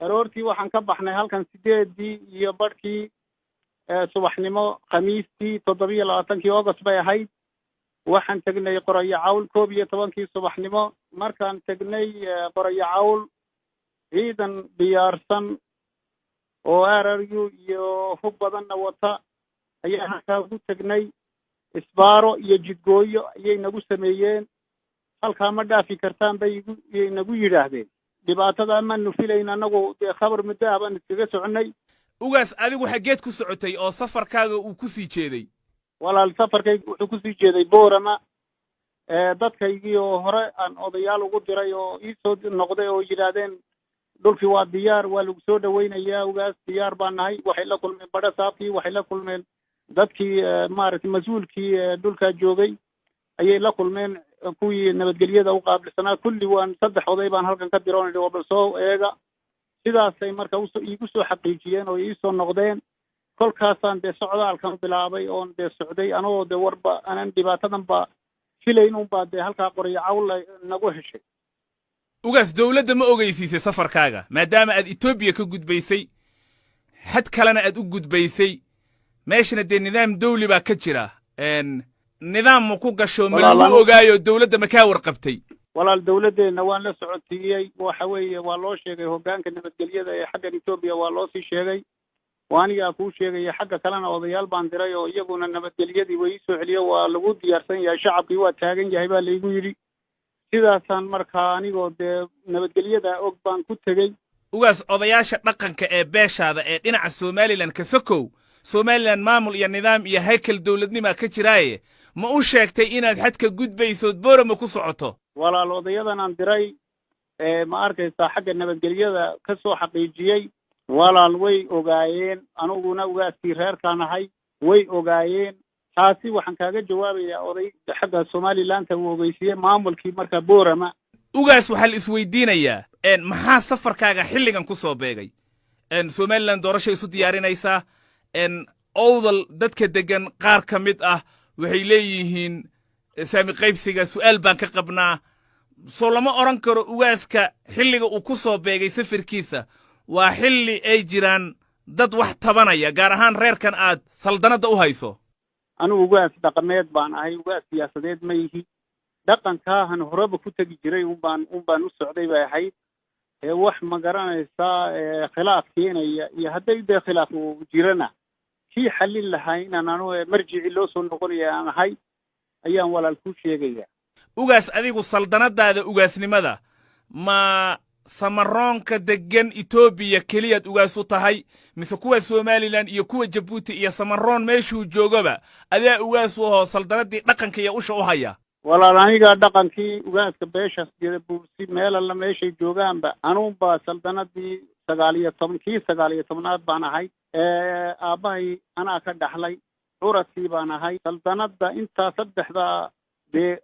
aroortii waxaan ka baxnay halkan 8 iyo barkii subaxnimo khamiistii 27 August bay ahayd waxaan tagnay Qoraya Cawl 12 subaxnimo markaan tagnay Qoraya Cawl ciidan diyaarsan oo RRU iyo hub badanna wata ayaa halkaa ku tagnay isbaaro iyo jidgooyo ayay nagu sameeyeen halkaa ma dhaafi kartaan bay nagu yidhaahdeen dhibaatada ma nufilayna anagu khabar muddo baan iskaga soconay ugaas adigu xageed ku socotay oo safarkaaga uu ku sii jeeday walaal safarkaygu wuxuu ku sii jeeday Boorama dadkaygii oo hore aan odayaal ugu diray oo ii soo noqday oo yiraahdeen dhulkii waa diyaar waa lagu soo dhaweynayaa ugaas diyaar baan nahay waxay la kulmeen badha saafkii waxay la kulmeen dadkii maaragtay mas'uulkii dhulka joogay ayay la kulmeen kuwii nabadgelyada u qaabilsanaa kulli waan 3 oday baan halkan ka diroonay oo soo eega sidaasay marka iigu soo xaqiijiyeen oo ii soo noqdeen kolkaasaan socdaalkan bilaabay oon socday anoo warba aanan dhibaatadan ba filayn un baa halkaa Qoraya Cawl nagu heshay ugaas dawladda ma ogeysiisay safarkaaga maadaama aad Ethiopia ka gudbaysay had kalena aad u gudbaysay meeshana nidaam dawli baa ka jira nidaam ma ku gasho ma lagu ogaayo dawladda ma ka warqabtay walaal dawladdeena waan la socodsiiyay waxa weeye waa loo sheegay hoggaanka nabadgelyada ee xagga Ethiopia waa loo sii sheegay waaniga ku sheegay xagga kalena odayaal baan diray oo iyaguna nabadgelyadii way soo celiyo waa lagu diyaarsan yahay shacabkii waa taagan yahay baa laygu yiri sidaasaan markaa anigoo nabadgelyada og baan ku tegey ugaas odayaasha dhaqanka ee beeshaada ee dhinaca Somaliland ka sokow Somaliland maamul iyo nidaam iyo haykal dawladnimo ka jiraaye ma u sheegtay inaad xadka gudbayso Boorama ku socoto walaal odayadan aan diray ma arkaysaa xagga nabadgelyada ka soo xaqiijiyay walaal way ogaayeen anuguna ugaastii reerkaan ahay way ogaayeen taasi waxaan kaaga jawaabayaa oday xagga Somaliland uu ogeysiiyay maamulkii marka Boorama ugaas waxa la isweydiinayaa maxaa safarkaaga xilligan ku soo beegay Somaliland doorasho isu diyaarinaysa awdal dadka degan qaar ka mid ah waxay leeyihiin saami qaybsiga su'aal baan ka qabnaa soo lama oran karo ugaaska xilliga uu ku soo beegay safarkiisa waa xilli ay jiraan dad wax tabanaya gaar ahaan reerkan aad saldanada u hayso anigu ugaas dhaqameed baan ahay ugaas siyaasadeed ma yihi dhaqankaahan horeba ku tagi jiray un baan u socday bay ahayd wax ma garanaysaa khilaaf keenaya iyo hadday khilaaf uu jirana kii xallin lahaa inaan anu marjici loo soo noqonaya aan ahay ayaan walaal ku sheegaya ugaas adigu saldanadaada ugaasnimada ma samaroonka degan Ethiopia kaliya ugaas u tahay mise kuwa Somaliland iyo kuwa Djibouti iyo samaroon meeshuu joogaba adaa ugaas u hoo saldanadii dhaqanka iyo usha u haya walaal aniga dhaqankii ugaaska beeshaas jira buursi meel la meeshay joogaanba anuunba saldanadii 19 baan ahay aabahay anaa ka dhaxlay curadkii baan ahay saldanada intaa 3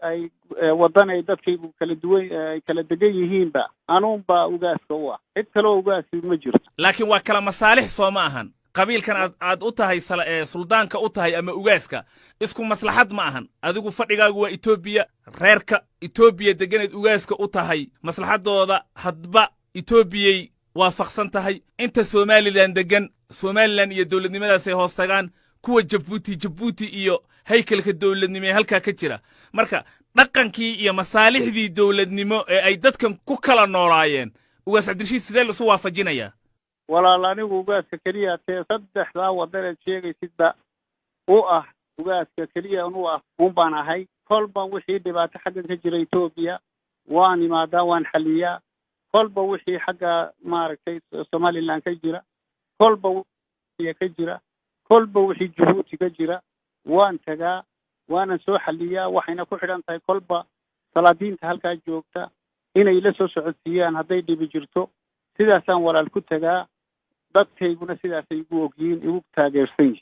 ay wadan ay dadkaygu kala duwan ay kala degan yihiinba anuunba ugaaska u ah cid kale oo ugaasi ma jirto laakiin waa kala masaalix soo ma ahan qabiilkan aad u tahay suldaanka u tahay ama ugaaska isku maslaxad ma ahan adigu fadhigaagu waa Ethiopia reerka Ethiopia deganeed ugaaska u tahay maslaxadooda hadba Ethiopia waafaqsan tahay inta Somaliland degan Somaliland iyo dawladnimadaas ay hoos tagaan kuwa Djibouti iyo haykalka dawladnimo halka ka jira marka dhaqankii iyo masaalixdii dawladnimo ee ay dadkan ku kala noolaayeen ugaas Cabdirashiid sidee loo waafajinaya walaal anigu ugaaska kaliya 3 wadan sheegaysidba oo ah ugaaska kaliya uu ah baan ahay kolba wixii dhibaato xagga ka jira Ethiopia waan imaada waan xaliyaa kolba wixii xagga maaragtay Somaliland ka jira kolba wixii ka jira kolba wixii Djibouti ka jira waan tagaa waana soo xaliyaa waxayna ku xidhan tahay kolba salaadiinta halka joogta inay la soo socodsiiyaan hadday dhibi jirto sidaasaan walaal ku tagaa dadkayguna sidaasay ugu ogyiin ugu taageersan